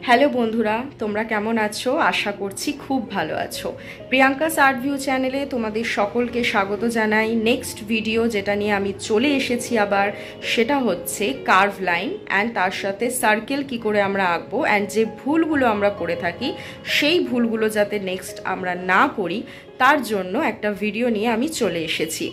Hello বন্ধুরা, তোমরা কেমন আছো? আশা করছি খুব ভালো আছো। প্রিয়াঙ্কাস আর্ট ভিউ চ্যানেলে তোমাদের সকলকে স্বাগত জানাই। নেক্সট ভিডিও যেটা নিয়ে আমি চলে এসেছি আবার, সেটা হচ্ছে কার্ভ লাইন অ্যান্ড তার সাথে সার্কেল কি করে আমরা আঁকবো, অ্যান্ড যে ভুলগুলো আমরা করে থাকি সেই ভুলগুলো যাতে নেক্সট আমরা না করি তার জন্য একটা ভিডিও নিয়ে আমি চলে এসেছি।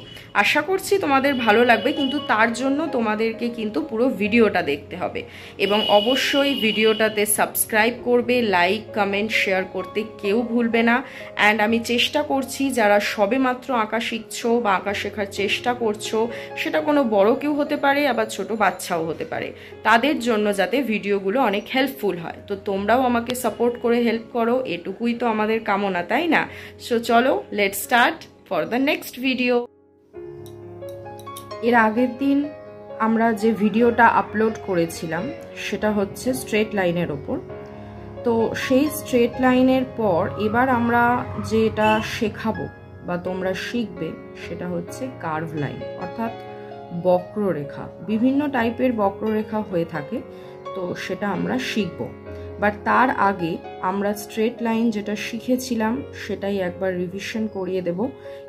আশা করছি তোমাদের ভালো লাগবে, কিন্তু তার জন্য তোমাদেরকে কিন্তু পুরো ভিডিওটা দেখতে হবে এবং অবশ্যই ভিডিওটাতে সাবস্ক্রাইব করবে, লাইক কমেন্ট শেয়ার করতে কেউ ভুলবে না। অ্যান্ড আমি চেষ্টা করছি যারা সবেমাত্র আঁকা শিখছো বা আঁকা শেখার চেষ্টা করছো, সেটা কোনো বড় কেউ হতে পারে আবার ছোট বাচ্চাও হতে পারে, তাদের জন্য যাতে ভিডিওগুলো অনেক হেল্পফুল হয়। তো তোমরাও আমাকে সাপোর্ট করে হেল্প করো, এটুকুই তো আমাদের কামনা, তাই না? সো চলো, let's start for the next video. এর আগের দিন আমরা যে ভিডিওটা আপলোড করেছিলাম সেটা হচ্ছে স্ট্রেট লাইনের ওপর। তো সেই স্ট্রেট লাইনের পর এবার আমরা যেটা শেখাবো বা তোমরা শিখবে সেটা হচ্ছে কার্ভ লাইন, অর্থাৎ বক্ররেখা। বিভিন্ন টাইপের বক্ররেখা হয়ে থাকে, তো সেটা আমরা শিখব। বাট তার আগে আমরা স্ট্রেট লাইন যেটা শিখেছিলাম সেটাই একবার রিভিশন করিয়ে দেব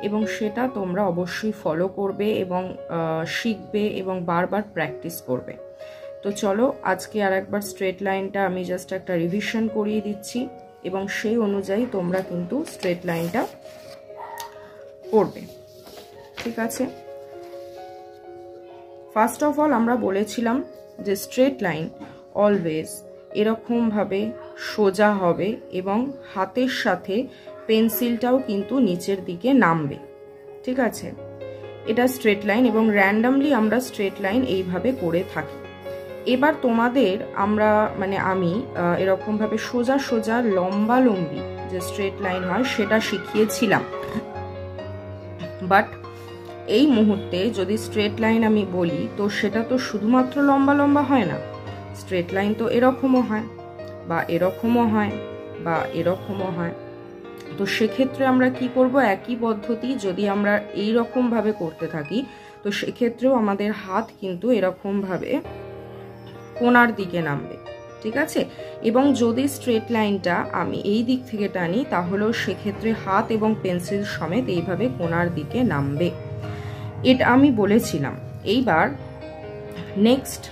এবং সেটা তোমরা অবশ্যই ফলো করবে এবং শিখবে এবং বারবার প্র্যাকটিস করবে। তো চলো, আজকে আর একবার স্ট্রেট লাইনটা আমি জাস্ট একটা রিভিশন করিয়ে দিচ্ছি এবং সেই অনুযায়ী তোমরা কিন্তু স্ট্রেট লাইনটা করবে, ঠিক আছে? ফার্স্ট অফ অল আমরা বলেছিলাম যে স্ট্রেট লাইন অলওয়েজ এরকমভাবে সোজা হবে এবং হাতের সাথে পেন্সিলটাও কিন্তু নিচের দিকে নামবে, ঠিক আছে? এটা স্ট্রেট লাইন এবং র্যান্ডামলি আমরা স্ট্রেট লাইন এইভাবে করে থাকি। এবার তোমাদের আমি এরকমভাবে সোজা সোজা লম্বা লম্বি যে স্ট্রেট লাইন হয় সেটা শিখিয়েছিলাম। বাট এই মুহূর্তে যদি স্ট্রেট লাইন আমি বলি, তো সেটা তো শুধুমাত্র লম্বা লম্বা হয় না, স্ট্রেট লাইন তো এরকমও হয় বা এরকমও হয় বা এরকমও হয়। তো সেক্ষেত্রে আমরা কি করব, একই পদ্ধতি যদি আমরা এই রকম ভাবে করতে থাকি, তো সেক্ষেত্রেও আমাদের হাত কিন্তু এরকম ভাবে কোণার দিকে নামবে, ঠিক আছে? এবং যদি স্ট্রেট লাইনটা আমি এই দিক থেকে টানি, তাহলেও সেক্ষেত্রে হাত এবং পেন্সিল সমেত এইভাবে কোণার দিকে নামবে। এটা আমি বলেছিলাম। এইবার নেক্সট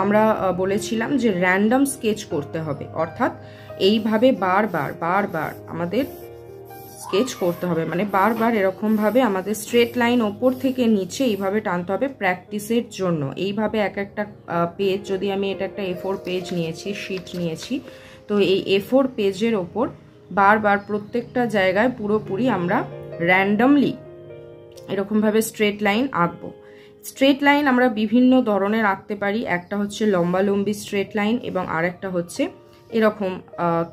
আমরা বলেছিলাম যে র্যান্ডম স্কেচ করতে হবে, অর্থাৎ এইভাবে বারবার বারবার আমাদের স্কেচ করতে হবে, মানে বারবার এরকমভাবে আমাদের স্ট্রেট লাইন ওপর থেকে নিচে এইভাবে টানতে হবে প্র্যাকটিসের জন্য। এইভাবে এক একটা পেজ, যদি আমি এটা একটা A4 পেজ নিয়েছি, শিট নিয়েছি, তো এই A4 পেজের ওপর বারবার প্রত্যেকটা জায়গায় পুরোপুরি আমরা র্যান্ডমলি এরকমভাবে স্ট্রেট লাইন আঁকবো। স্ট্রেট লাইন আমরা বিভিন্ন ধরনের আঁকতে পারি। একটা হচ্ছে লম্বালম্বি স্ট্রেট লাইন এবং আরেকটা হচ্ছে এরকম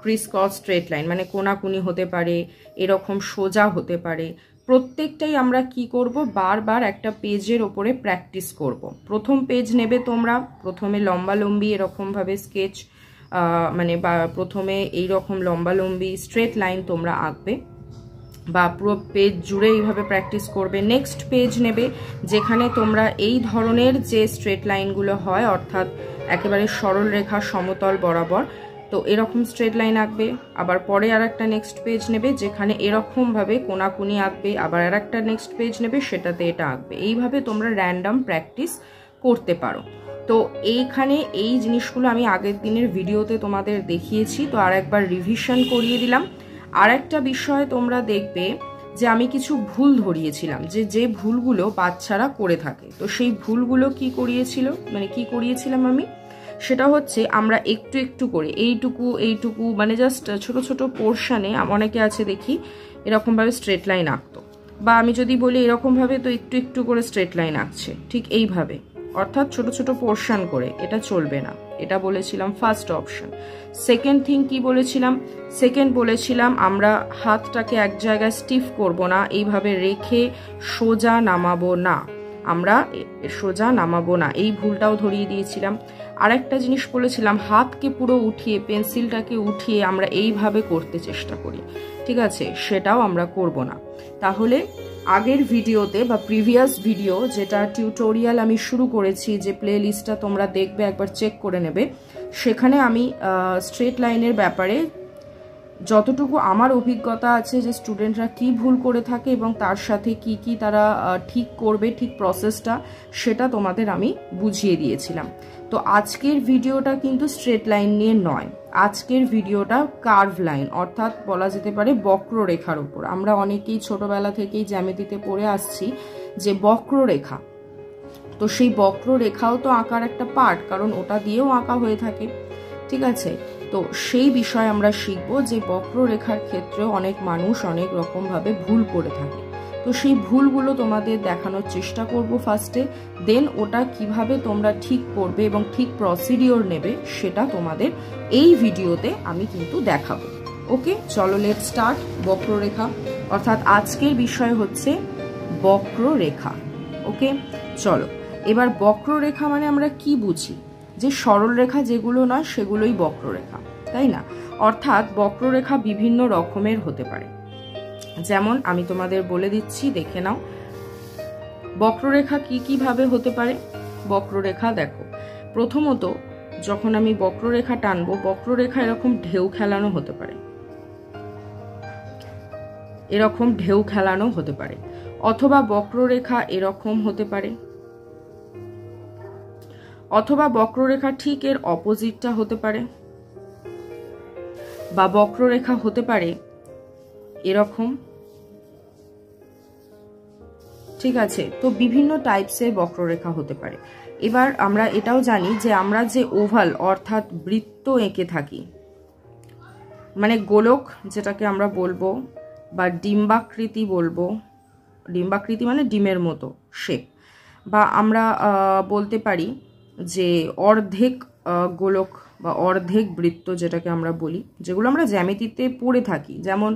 ক্রিস ক্রস স্ট্রেট লাইন, মানে কোনাকুনি হতে পারে, এরকম সোজা হতে পারে। প্রত্যেকটাই আমরা কি করব, বারবার একটা পেজের ওপরে প্র্যাকটিস করব। প্রথম পেজ নেবে তোমরা, প্রথমে লম্বালম্বি এরকমভাবে স্কেচ প্রথমে এইরকম লম্বালম্বি স্ট্রেট লাইন তোমরা আঁকবে বা পুরো পেজ জুড়ে এইভাবে প্র্যাকটিস করবে। নেক্সট পেজ নেবে যেখানে তোমরা এই ধরনের যে স্ট্রেট লাইনগুলো হয়, অর্থাৎ একেবারে সরল রেখা সমতল বরাবর, তো এরকম স্ট্রেট লাইন আঁকবে। আবার পরে আর একটা নেক্সট পেজ নেবে যেখানে এরকমভাবে কোনাকুনি আঁকবে, আবার আর একটা নেক্সট পেজ নেবে সেটাতে এটা আঁকবে। এইভাবে তোমরা র্যান্ডম প্র্যাকটিস করতে পারো। তো এইখানে এই জিনিসগুলো আমি আগের দিনের ভিডিওতে তোমাদের দেখিয়েছি, তো আর একবার রিভিশন করিয়ে দিলাম। আর একটা বিষয় তোমরা দেখবে যে আমি কিছু ভুল ধরিয়েছিলাম, যে ভুলগুলো বাচ্চারা করে থাকে। তো সেই ভুলগুলো কি করিয়েছিলাম আমি, সেটা হচ্ছে আমরা একটু একটু করে এইটুকু মানে জাস্ট ছোট ছোট পোর্শনে, অনেকে আছে দেখি এরকমভাবে স্ট্রেট লাইন আঁকতো, বা আমি যদি বলি এরকমভাবে, তো একটু একটু করে স্ট্রেট লাইন আঁকছে, ঠিক এইভাবে, অর্থাৎ ছোট ছোট পোর্শন করে। এটা চলবে না, এটা বলেছিলাম ফার্স্ট অপশন। সেকেন্ড থিং কি বলেছিলাম, সেকেন্ড বলেছিলাম আমরা হাতটাকে এক জায়গায় স্টিফ করব না, এইভাবে রেখে সোজা নামাবো না, আমরা সোজা নামাবো না, এই ভুলটাও ধরিয়ে দিয়েছিলাম। আরেকটা জিনিস বলেছিলাম, হাতকে পুরো উঠিয়ে, পেন্সিলটাকে উঠিয়ে আমরা এইভাবে করতে চেষ্টা করি, ঠিক আছে? সেটাও আমরা করব না। তাহলে আগের ভিডিওতে বা প্রিভিয়াস ভিডিও যেটা টিউটোরিয়াল আমি শুরু করেছি, যে প্লে লিস্টটা তোমরা দেখবে, একবার চেক করে নেবে, সেখানে আমি স্ট্রেট লাইনের ব্যাপারে যতটুকু আমার অভিজ্ঞতা আছে যে স্টুডেন্টরা কি ভুল করে থাকে এবং তার সাথে কি কি তারা ঠিক করবে, ঠিক প্রসেসটা, সেটা তোমাদের আমি বুঝিয়ে দিয়েছিলাম। তো আজকের ভিডিওটা কিন্তু স্ট্রেট লাইন নিয়ে নয়, আজকের ভিডিওটা কার্ভ লাইন, অর্থাৎ বলা যেতে পারে বক্ররেখার উপর। আমরা অনেকেই ছোটবেলা থেকেই জ্যামিতিতে পড়ে আসছি যে বক্ররেখা, তো সেই বক্ররেখাও তো আঁকার একটা পার্ট, কারণ ওটা দিয়েও আঁকা হয়ে থাকে, ঠিক আছে। তো সেই বিষয়ে আমরা শিখবো যে বক্ররেখার ক্ষেত্রে অনেক মানুষ অনেক রকমভাবে ভুল করে থাকে। তো সেই ভুলগুলো তোমাদের দেখানোর চেষ্টা করব ফার্স্টে, দেন ওটা কিভাবে তোমরা ঠিক করবে এবং ঠিক প্রসিডিওর নেবে সেটা তোমাদের এই ভিডিওতে আমি কিন্তু দেখাবো। ওকে, চলো লেটস স্টার্ট। বক্ররেখা অর্থাৎ আজকের বিষয় হচ্ছে বক্ররেখা। ওকে, চলো এবার বক্ররেখা মানে আমরা কি বুঝি? যে সরল রেখা যেগুলো নয় সেগুলোই বক্ররেখা, তাই না? অর্থাৎ বক্ররেখা বিভিন্ন রকমের হতে পারে। যেমন আমি তোমাদের বলে দিচ্ছি, দেখে নাও বক্ররেখা কি কিভাবে হতে পারে। বক্ররেখা দেখো, প্রথমত যখন আমি বক্ররেখা টানবো, বক্ররেখা এরকম ঢেউ খেলানো হতে পারে, এরকম ঢেউ খেলানো হতে পারে, অথবা বক্ররেখা এরকম হতে পারে, অথবা বক্ররেখা ঠিক এর অপোজিটটা হতে পারে, বা বক্ররেখা হতে পারে এরকম, ঠিক আছে। তো বিভিন্ন টাইপসের বক্ররেখা হতে পারে। এবার আমরা এটাও জানি যে আমরা যে ওভাল অর্থাৎ বৃত্ত এঁকে থাকি, মানে গোলক যেটাকে আমরা বলবো, বা ডিম্বাকৃতি বলবো, ডিম্বাকৃতি মানে ডিমের মতো শেপ, বা আমরা বলতে পারি যে অর্ধেক গোলক বা অর্ধেক বৃত্ত যেটাকে আমরা বলি, যেগুলো আমরা জ্যামিতিতে পড়ে থাকি। যেমন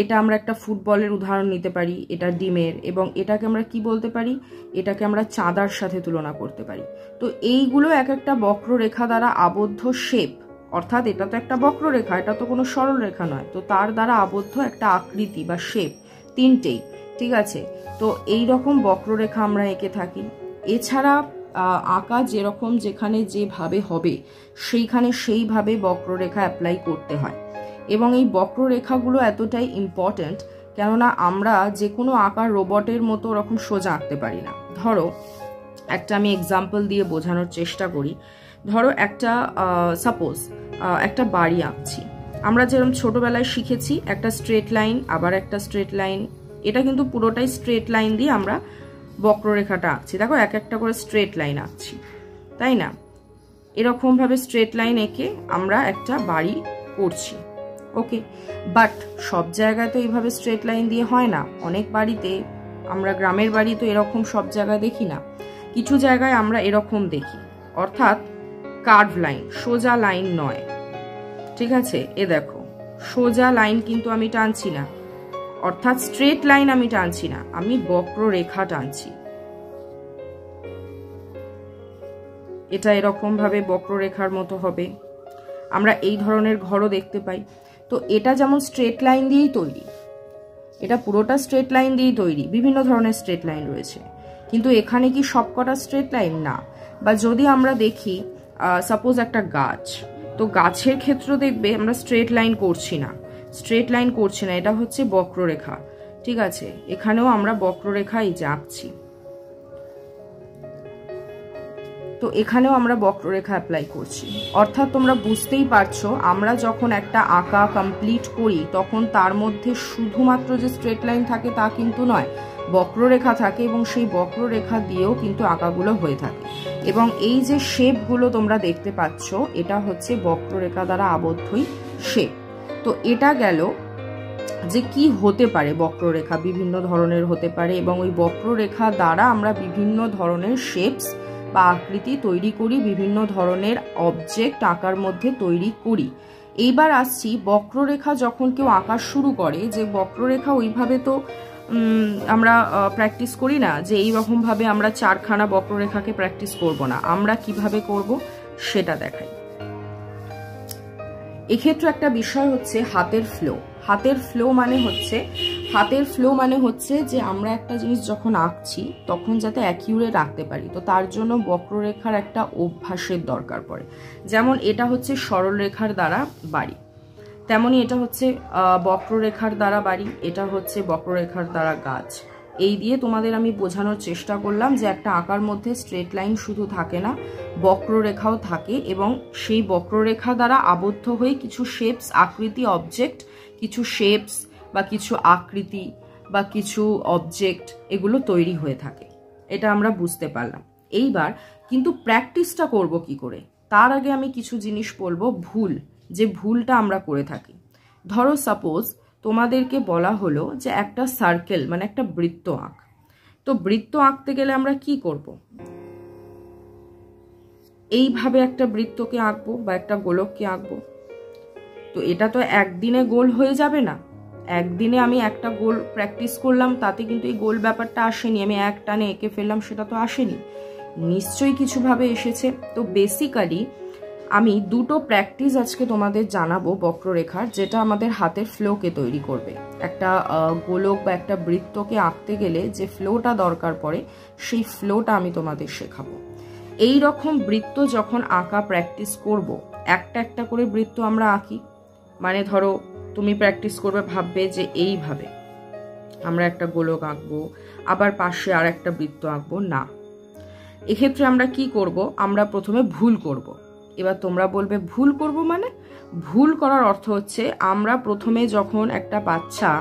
এটা আমরা একটা ফুটবলের উদাহরণ নিতে পারি, এটা ডিমের, এবং এটাকে আমরা কি বলতে পারি, এটাকে আমরা চাঁদার সাথে তুলনা করতে পারি। তো এইগুলো এক একটা বক্ররেখা দ্বারা আবদ্ধ শেপ, অর্থাৎ এটা তো একটা বক্ররেখা, এটা তো কোনো সরল রেখা নয়, তো তার দ্বারা আবদ্ধ একটা আকৃতি বা শেপ, তিনটেই, ঠিক আছে। তো এই রকম বক্ররেখা আমরা এঁকে থাকি। এছাড়া আঁকা যেরকম যেখানে যেভাবে হবে সেইখানে সেইভাবে বক্ররেখা অ্যাপ্লাই করতে হয়, এবং এই বক্ররেখাগুলো এতটাই ইম্পর্ট্যান্ট কেননা আমরা যে কোনো আঁকার রোবটের মতো ওরকম সোজা আঁকতে পারি না। ধরো একটা আমি এক্সাম্পল দিয়ে বোঝানোর চেষ্টা করি। ধরো একটা সাপোজ একটা বাড়ি আঁকছি, আমরা যেরকম ছোটবেলায় শিখেছি একটা স্ট্রেট লাইন, আবার একটা স্ট্রেট লাইন, এটা কিন্তু পুরোটাই স্ট্রেট লাইন দিয়ে আমরা বক্ররেখাটা আঁকছি। দেখো এক একটা করে স্ট্রেট লাইন আঁকছি, তাই না? এরকমভাবে স্ট্রেট লাইন এঁকে আমরা একটা বাড়ি করছি, ওকে। বাট সব জায়গায় তো এইভাবে স্ট্রেট লাইন দিয়ে হয় না। অনেক বাড়িতে, আমরা গ্রামের বাড়ি তো এরকম সব জায়গায় দেখি না, কিছু জায়গায় আমরা এরকম দেখি, অর্থাৎ কার্ভ লাইন, সোজা লাইন নয়, ঠিক আছে। এ দেখো সোজা লাইন কিন্তু আমি টানছি না, অর্থাৎ স্ট্রেট লাইন আমি টানছি না, আমি বক্ররেখা টানছি। এটা এরকম ভাবে বক্ররেখার মতো হবে। আমরা এই ধরনের ঘরও দেখতে পাই। তো এটা যেমন স্ট্রেট লাইন দিয়েই তৈরি, এটা পুরোটা স্ট্রেট লাইন দিয়েই তৈরি, বিভিন্ন ধরনের স্ট্রেট লাইন রয়েছে, কিন্তু এখানে কি সবকটা স্ট্রেট লাইন না। বা যদি আমরা দেখি সাপোজ একটা গাছ, তো গাছের ক্ষেত্রে দেখবে আমরা স্ট্রেট লাইন করছি না, স্ট্রেট লাইন করছি না, এটা হচ্ছে বক্ররেখা, ঠিক আছে। এখানেও আমরা বক্ররেখাই আঁকছি, তো এখানেও আমরা বক্ররেখা অ্যাপ্লাই করছি। অর্থাৎ তোমরা বুঝতেই পারছো, আমরা যখন একটা আঁকা কমপ্লিট করি তখন তার মধ্যে শুধুমাত্র যে স্ট্রেট লাইন থাকে তা কিন্তু নয়, বক্ররেখা থাকে, এবং সেই বক্ররেখা দিয়েও কিন্তু আঁকাগুলো হয়ে থাকে। এবং এই যে শেপগুলো তোমরা দেখতে পাচ্ছ, এটা হচ্ছে বক্ররেখা দ্বারা আবদ্ধই শেপ। তো এটা গেল যে কি হতে পারে, বক্ররেখা বিভিন্ন ধরনের হতে পারে, এবং ওই বক্ররেখা দ্বারা আমরা বিভিন্ন ধরনের শেপস বা আকৃতি তৈরি করি, বিভিন্ন ধরনের অবজেক্ট আঁকার মধ্যে তৈরি করি। এইবার আসছি বক্ররেখা যখন কেউ আঁকা শুরু করে, যে বক্ররেখা ওইভাবে তো আমরা প্র্যাকটিস করি না, যে এইরকমভাবে আমরা চারখানা বক্ররেখাকে প্র্যাকটিস করব না, আমরা কিভাবে করব সেটা দেখাই। এক্ষেত্রে একটা বিষয় হচ্ছে হাতের ফ্লো। হাতের ফ্লো মানে হচ্ছে হাতের ফ্লো মানে হচ্ছে যে আমরা একটা জিনিস যখন আঁকছি তখন যাতে অ্যাকিউরেট রাখতে পারি, তো তার জন্য বক্ররেখার একটা অভ্যাসের দরকার পড়ে। যেমন এটা হচ্ছে সরলরেখার দ্বারা বাড়ি, তেমনি এটা হচ্ছে বক্ররেখার দ্বারা বাড়ি, এটা হচ্ছে বক্ররেখার দ্বারা গাছ। এই দিয়ে তোমাদের আমি বোঝানোর চেষ্টা করলাম যে একটা আঁকার মধ্যে স্ট্রেট লাইন শুধু থাকে না, বক্ররেখাও থাকে, এবং সেই বক্ররেখা দ্বারা আবদ্ধ হয়ে কিছু শেপস, আকৃতি, অবজেক্ট, কিছু শেপস বা কিছু আকৃতি বা কিছু অবজেক্ট এগুলো তৈরি হয়ে থাকে। এটা আমরা বুঝতে পারলাম। এইবার কিন্তু প্র্যাকটিসটা করব কি করে, তার আগে আমি কিছু জিনিস বলবো, ভুল, যে ভুলটা আমরা করে থাকি। ধরো সাপোজ তোমাদেরকে বলা হলো যে একটা সার্কেল মানে একটা বৃত্ত আঁক। তো বৃত্ত আঁকতে গেলে আমরা কি করব? এইভাবে একটা বৃত্তকে আঁকবো বা একটা গোলককে আঁকবো। তো এটা তো একদিনে গোল হয়ে যাবে না। একদিনে আমি একটা গোল প্র্যাকটিস করলাম, তাতে কিন্তু এই গোল ব্যাপারটা আসেনি, আমি এক টানে এঁকে ফেললাম, সেটা তো আসেনি, নিশ্চয়ই কিছুভাবে এসেছে। তো বেসিক্যালি আমি দুটো প্র্যাকটিস আজকে তোমাদের জানাবো বক্ররেখার, যেটা আমাদের হাতের ফ্লোকে তৈরি করবে। একটা গোলক বা একটা বৃত্তকে আঁকতে গেলে যে ফ্লোটা দরকার পড়ে, সেই ফ্লোটা আমি তোমাদের শেখাবো। এই রকম বৃত্ত যখন আঁকা প্র্যাকটিস করব, একটা একটা করে বৃত্ত আমরা আঁকি। মানে ধরো তুমি প্র্যাকটিস করবে, ভাববে যে এইভাবে আমরা একটা গোলক আঁকবো, আবার পাশে আর একটা বৃত্ত আঁকবো না। এক্ষেত্রে আমরা কি করব? আমরা প্রথমে ভুল করব। এবার তোমরা বলবে ভুল করব মানে? ভুল করার অর্থ হচ্ছে আমরা প্রথমে যখন একটা বাচ্চা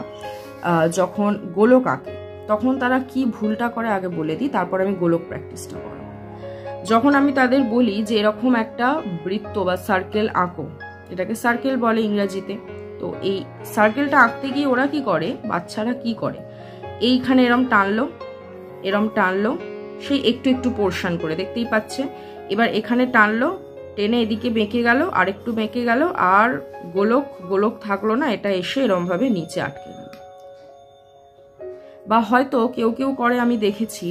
যখন গোলক আঁকে তখন তারা কি ভুলটা করে আগে বলে দিই, তারপর আমি গোলক প্র্যাকটিসটা করাবো। যখন আমি তাদের বলি যে এরকম একটা বৃত্ত বা সার্কেল আঁকো, এটাকে সার্কেল বলে ইংরেজিতে, তো এই সার্কেলটা আঁকতে গিয়ে ওরা কি করে, বাচ্চারা কি করে, এইখানে এরম টানলো, সেই একটু একটু পোর্শন করে দেখতেই পাচ্ছে। এবার এখানে টানলো, টেনে এদিকে বেঁকে গেল, আর একটু বেঁকে গেল, আর গোলক থাকলো না, এটা এসে এরম ভাবে নিচে আটকে গেল। বা হয়তো কেউ কেউ করে, আমি দেখেছি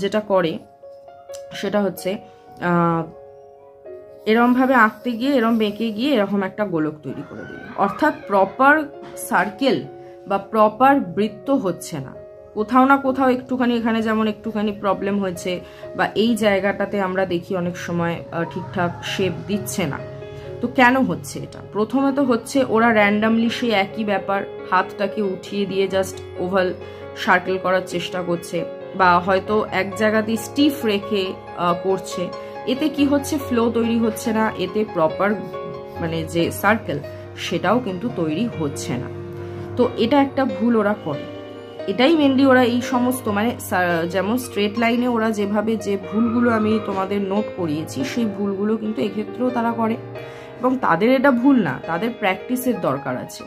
যেটা করে সেটা হচ্ছে এরম ভাবে আঁকতে গিয়ে এরম বেঁকে গিয়ে এরকম একটা গোলক তৈরি করে দিল। অর্থাৎ প্রপার সার্কেল বা প্রপার বৃত্ত হচ্ছে না, কোথাও না কোথাও একটুখানি, এখানে যেমন একটুখানি প্রবলেম হয়েছে, বা এই জায়গাটাতে আমরা দেখি অনেক সময় ঠিকঠাক শেপ দিচ্ছে না। তো কেন হচ্ছে এটা? প্রথমে তো হচ্ছে ওরা র্যান্ডামলি সেই একই ব্যাপার হাতটাকে উঠিয়ে দিয়ে জাস্ট ওভাল সার্কেল করার চেষ্টা করছে, বা হয়তো এক জায়গাতেই স্টিফ রেখে করছে। এতে কি হচ্ছে? ফ্লো তৈরি হচ্ছে না, এতে প্রপার মানে যে সার্কেল সেটাও কিন্তু তৈরি হচ্ছে না। তো এটা একটা ভুল ওরা করে। এটাই মেনলি ওরা এই সমস্ত মানে যেমন স্ট্রেট লাইনে ওরা যেভাবে যে ভুলগুলো আমি তোমাদের নোট করিয়েছি, সেই ভুলগুলো কিন্তু এক্ষেত্রেও তারা করে। এবং তাদের এটা ভুল না, তাদের প্র্যাকটিসের দরকার আছে।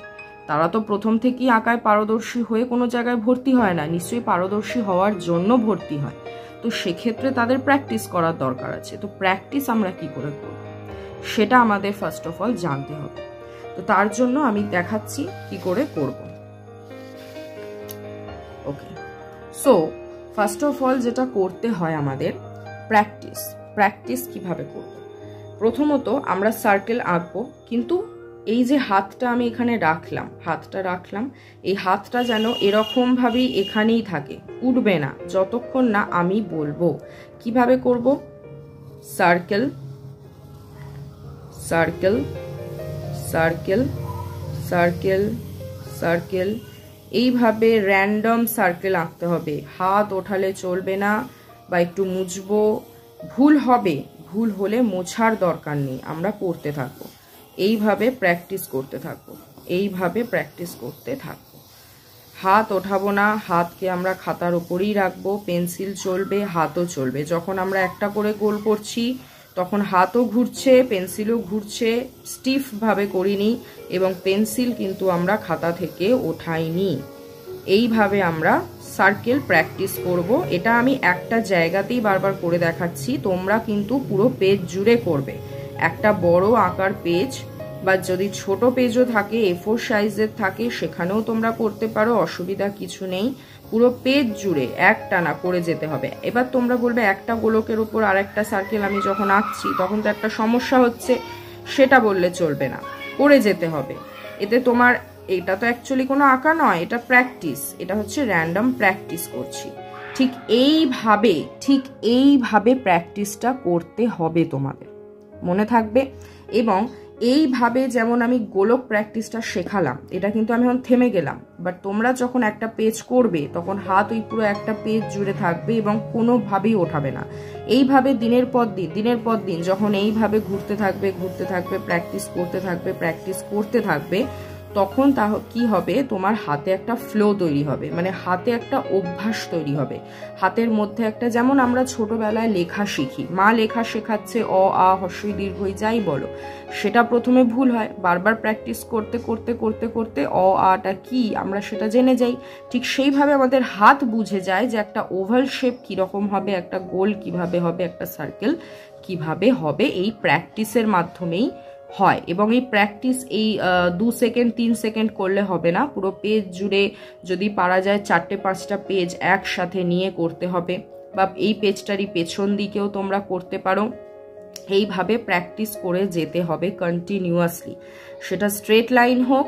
তারা তো প্রথম থেকেই আঁকায় পারদর্শী হয়ে কোনো জায়গায় ভর্তি হয় না, নিশ্চয়ই পারদর্শী হওয়ার জন্য ভর্তি হয়। তো সেক্ষেত্রে তাদের প্র্যাকটিস করার দরকার আছে। তো প্র্যাকটিস আমরা কি করে করব, সেটা আমাদের ফার্স্ট অফ অল জানতে হবে। তো তার জন্য আমি দেখাচ্ছি কি করে করব। ওকে, সো ফার্স্ট অফ অল যেটা করতে হয় আমাদের প্র্যাকটিস কিভাবে করব? প্রথমত আমরা সার্কেল আঁকবো, কিন্তু এই যে হাতটা আমি এখানে রাখলাম, এই হাতটা যেন এরকম ভাবেই এখানেই থাকে, উঠবে না যতক্ষণ না আমি বলবো। কিভাবে করব? Circle circle circle circle circle, এইভাবে র্যান্ডম সার্কেল আঁকতে হবে। হাত ওঠালে চলবে না, বা একটু মুছবো, ভুল হবে, ভুল হলে মোছার দরকার নেই, আমরা করতে থাকবো, এইভাবে প্র্যাকটিস করতে থাকবো। হাত ওঠাবো না, হাতকে আমরা খাতার উপরেই রাখবো, পেন্সিল চলবে, হাতও চলবে। যখন আমরা একটা করে গোল করছি তখন হাতও ঘুরছে, পেন্সিলও ঘুরছে, স্টিফভাবে করিনি, এবং পেন্সিল কিন্তু আমরা খাতা থেকে ওঠাইনি। এইভাবে আমরা সার্কেল প্র্যাকটিস করব। এটা আমি একটা জায়গাতেই বারবার করে দেখাচ্ছি, তোমরা কিন্তু পুরো পেজ জুড়ে করবে। একটা বড় আকার পেজ বা যদি ছোট পেজও থাকে, A4 সাইজের থাকে, সেখানেও তোমরা করতে পারো, অসুবিধা কিছু নেই। পুরো পেজ জুড়ে একটানা করে যেতে হবে। এবার তোমরা বলবে একটা গোলকের উপর আর একটা সার্কেল আমি যখন আঁকছি তখন তো একটা সমস্যা হচ্ছে, সেটা বললে চলবে না, করে যেতে হবে। এতে তোমার এটা তো অ্যাকচুয়ালি কোনো আঁকা নয়, এটা প্র্যাকটিস, এটা হচ্ছে র্যান্ডম প্র্যাকটিস করছি। ঠিক এইভাবে প্র্যাকটিসটা করতে হবে তোমাদের, মনে থাকবে। এবং এইভাবে যেমন আমি গোলক প্র্যাকটিসটা শেখালাম, এটা কিন্তু আমি এখন থেমে গেলাম, বাট তোমরা যখন একটা পেজ করবে তখন হাত ওই পুরো একটা পেজ জুড়ে থাকবে এবং কোনোভাবেই ওঠাবে না। এইভাবে দিনের পর দিন যখন এইভাবে ঘুরতে থাকবে প্র্যাকটিস করতে থাকবে তখন কি হবে, তোমার হাতে একটা ফ্লো তৈরি হবে, মানে হাতে একটা অভ্যাস তৈরি হবে। হাতের মধ্যে একটা, যেমন আমরা ছোটবেলায় লেখা শিখি, মা লেখা শেখাচ্ছে অ আ হ্রস্ব ই দীর্ঘ ই যাই বলো, সেটা প্রথমে ভুল হয়, বারবার প্র্যাকটিস করতে অ আটা কি আমরা সেটা জেনে যাই। ঠিক সেইভাবে আমাদের হাত বুঝে যায় যে একটা ওভাল শেপ কিরকম হবে, একটা গোল কিভাবে হবে, একটা সার্কেল কিভাবে হবে। এই প্র্যাকটিসের মাধ্যমেই হয়। এবং এই প্র্যাকটিস এই 2 সেকেন্ড 3 সেকেন্ড করলে হবে না, পুরো পেজ জুড়ে যদি পারা যায় 4-5টা পেজ একসাথে নিয়ে করতে হবে, বা এই পেজটারই পেছন দিকেও তোমরা করতে পারো। এইভাবে প্র্যাকটিস করে যেতে হবে কন্টিনিউয়াসলি, সেটা স্ট্রেট লাইন হোক,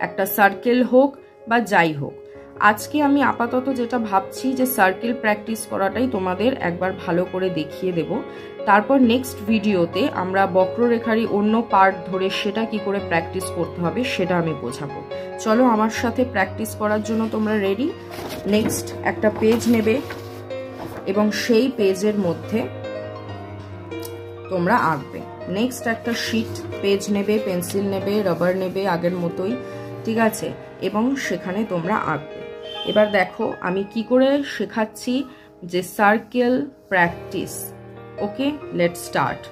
একটা সার্কেল হোক বা যাই হোক। আজকে আমি আপাতত যেটা ভাবছি যে সার্কেল প্র্যাকটিস করাটাই তোমাদের একবার ভালো করে দেখিয়ে দেব। তারপর নেক্সট ভিডিওতে আমরা বক্ররেখারই অন্য পার্ট ধরে সেটা কি করে প্র্যাকটিস করতে হবে সেটা আমি বোঝাবো। চলো আমার সাথে প্র্যাকটিস করার জন্য তোমরা রেডি। নেক্সট একটা পেজ নেবে এবং সেই পেজের মধ্যে তোমরা আঁকবে। নেক্সট একটা শিট পেজ নেবে, পেন্সিল নেবে, রাবার নেবে আগের মতোই, ঠিক আছে, এবং সেখানে তোমরা আঁকবে। এবার দেখো আমি কি করে শেখাচ্ছি, যে circle practice. Okay, let's start.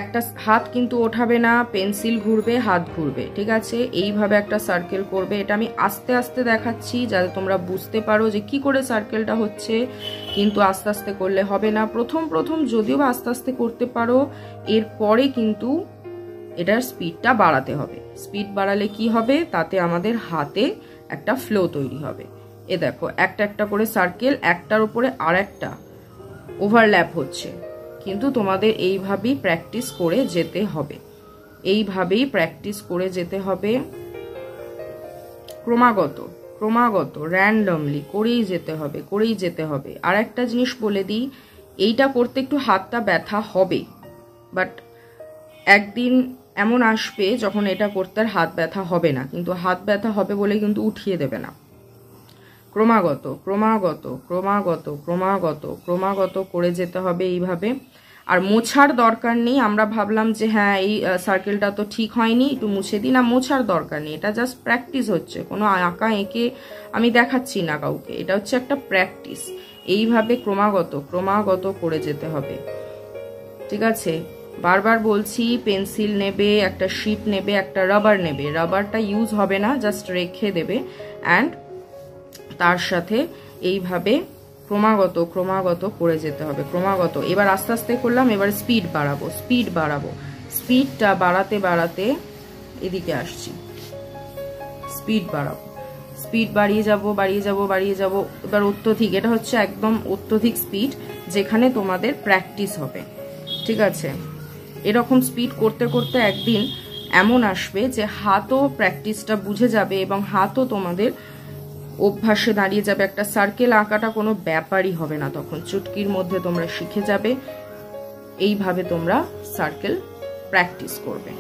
একটা হাত কিন্তু ওঠাবে না, পেন্সিল ঘুরবে, হাত ঘুরবে, ঠিক আছে। এইভাবে একটা সার্কেল করবে। এটা আমি আস্তে আস্তে দেখাচ্ছি যাতে তোমরা বুঝতে পারো যে কি করে সার্কেলটা হচ্ছে, কিন্তু আস্তে আস্তে করলে হবে না। প্রথম যদিও বা আস্তে আস্তে করতে পারো, এরপরে কিন্তু এটার স্পিডটা বাড়াতে হবে। স্পিড বাড়ালে কি হবে, তাতে আমাদের হাতে একটা ফ্লো তৈরি হবে। এ দেখো একটা একটা করে সার্কেল, একটার উপরে আর একটা ওভারল্যাপ হচ্ছে, কিন্তু তোমাদের এইভাবেই প্র্যাকটিস করে যেতে হবে, এইভাবেই প্র্যাকটিস করে যেতে হবে, ক্রমাগত র্যান্ডমলি করেই যেতে হবে। আর একটা জিনিস বলে দিই, এইটা করতে একটু হাতটা ব্যথা হবে, বাট একদিন এমন আসবে যখন এটা করতে আর হাত ব্যথা হবে না, কিন্তু হাত ব্যথা হবে বলে কিন্তু উঠিয়ে দেবে না। ক্রমাগত করে যেতে হবে এইভাবে। আর মোছার দরকার নেই। আমরা ভাবলাম যে হ্যাঁ এই সার্কেলটা তো ঠিক হয়নি, একটু মুছে দিই, না, মোছার দরকার নেই। এটা জাস্ট প্র্যাকটিস হচ্ছে, কোনো আঁকা এঁকে আমি দেখাচ্ছি না কাউকে, এটা হচ্ছে একটা প্র্যাকটিস। এইভাবে ক্রমাগত করে যেতে হবে, ঠিক আছে। বারবার বলছি, পেন্সিল নেবে, একটা শিট নেবে, একটা রাবার নেবে। রাবারটা ইউজ হবে না, জাস্ট রেখে দেবে। অ্যান্ড তার সাথে এইভাবে ক্রমাগত করে যেতে হবে, ক্রমাগত। এবার আস্তে আস্তে করলাম, এবার স্পিড বাড়াবো। স্পিডটা বাড়াতে এদিকে আসছি, স্পিড বাড়িয়ে যাব। এবার অত্যধিক, এটা হচ্ছে একদম অত্যধিক স্পিড, যেখানে তোমাদের প্র্যাকটিস হবে, ঠিক আছে। এরকম স্পিড করতে করতে একদিন এমন আসবে যে হাতও প্র্যাকটিসটা বুঝে যাবে এবং হাতও তোমাদের অভ্যাসে দাঁড়িয়ে যাবে। একটা সার্কেল আঁকাটা কোনো ব্যাপারই হবে না তখন, চুটকির মধ্যে তোমরা শিখে যাবে। এইভাবে তোমরা সার্কেল প্র্যাকটিস করবে।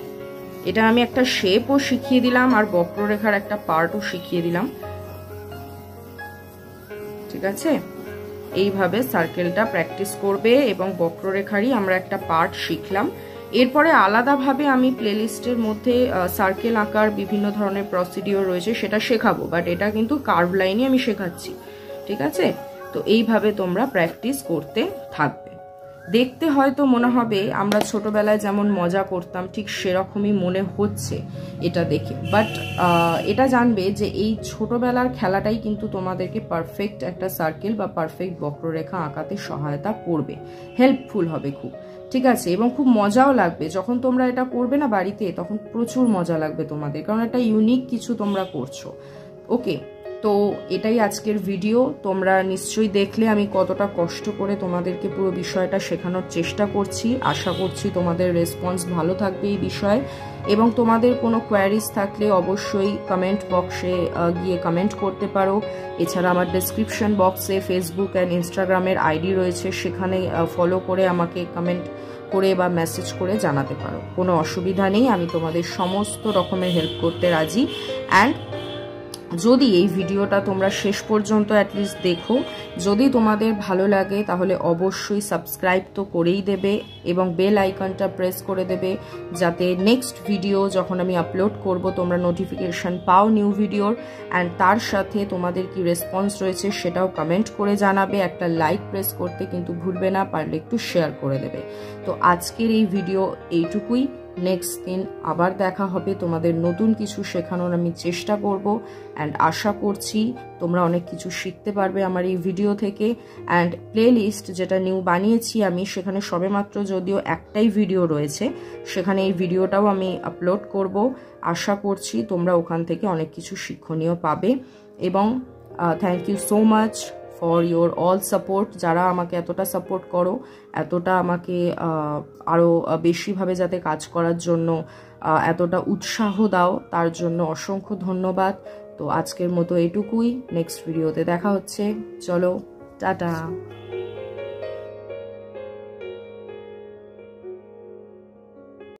এটা আমি একটা শেপও শিখিয়ে দিলাম আর বক্ররেখার একটা পার্টও শিখিয়ে দিলাম, ঠিক আছে। এইভাবে সার্কেলটা প্র্যাকটিস করবে এবং বক্ররেখারই আমরা একটা পার্ট শিখলাম। এরপরে আলাদাভাবে আমি প্লেলিস্টের মধ্যে সার্কেল আঁকার বিভিন্ন ধরনের প্রসিডিওর রয়েছে, সেটা শেখাবো, বাট এটা কিন্তু কার্ভ লাইনে আমি শেখাচ্ছি, ঠিক আছে। তো এইভাবে তোমরা প্র্যাকটিস করতে থাকবে। দেখতে হয়তো মনে হবে আমরা ছোটবেলায় যেমন মজা করতাম ঠিক সেরকমই মনে হচ্ছে এটা দেখে, বাট এটা জানবে যে এই ছোটবেলার খেলাটাই কিন্তু তোমাদেরকে পারফেক্ট একটা সার্কেল বা পারফেক্ট বক্ররেখা আঁকাতে সহায়তা করবে, হেল্পফুল হবে খুব, ঠিক আছে। এবং খুব মজাও লাগবে যখন তোমরা এটা করবে না বাড়িতে, তখন প্রচুর মজা লাগবে তোমাদের, কারণ এটা ইউনিক কিছু তোমরা করছো। ওকে, তো এটাই আজকের ভিডিও। তোমরা নিশ্চয়ই দেখলে আমি কতটা কষ্ট করে তোমাদেরকে পুরো বিষয়টা শেখানোর চেষ্টা করছি। আশা করছি তোমাদের রেসপন্স ভালো থাকবে এই বিষয়ে, এবং তোমাদের কোনো কোয়ারিজ থাকলে অবশ্যই কমেন্ট বক্সে গিয়ে কমেন্ট করতে পারো। এছাড়া আমার ডেসক্রিপশন বক্সে ফেসবুক অ্যান্ড ইনস্টাগ্রামের আইডি রয়েছে, সেখানে ফলো করে আমাকে কমেন্ট করে বা মেসেজ করে জানাতে পারো। কোনো অসুবিধা নেই, আমি তোমাদের সমস্ত রকমের হেল্প করতে রাজি। অ্যান্ড যদি এই ভিডিওটা তোমরা শেষ পর্যন্ত অ্যাটলিস্ট দেখো, যদি তোমাদের ভালো লাগে তাহলে অবশ্যই সাবস্ক্রাইব তো করেই দেবে এবং বেল আইকনটা প্রেস করে দেবে, যাতে নেক্সট ভিডিও যখন আমি আপলোড করব তোমরা নোটিফিকেশন পাও নিউ ভিডিওর। অ্যান্ড তার সাথে তোমাদের কি রেসপন্স রয়েছে সেটাও কমেন্ট করে জানাবে। একটা লাইক প্রেস করতে কিন্তু ভুলবে না, পারলে একটু শেয়ার করে দেবে। তো আজকের এই ভিডিও এইটুকুই। নেক্সট দিন আবার দেখা হবে, তোমাদের নতুন কিছু শেখানোর আমি চেষ্টা করব। অ্যান্ড আশা করছি তোমরা অনেক কিছু শিখতে পারবে আমার এই ভিডিও থেকে। অ্যান্ড প্লে লিস্ট যেটা নিউ বানিয়েছি আমি, সেখানে সবেমাত্র যদিও একটাই ভিডিও রয়েছে, সেখানে এই ভিডিওটাও আমি আপলোড করব। আশা করছি তোমরা ওখান থেকে অনেক কিছু শিক্ষণীয় পাবে। এবং thank you so much for your all support. যারা আমাকে এতটা সাপোর্ট করো, এতটা আমাকে আরও বেশিভাবে যাতে কাজ করার জন্য এতটা উৎসাহ দাও, তার জন্য অসংখ্য ধন্যবাদ। তো আজকের মতো এটুকুই, নেক্সট ভিডিওতে দেখা হচ্ছে। চলো, টাটা।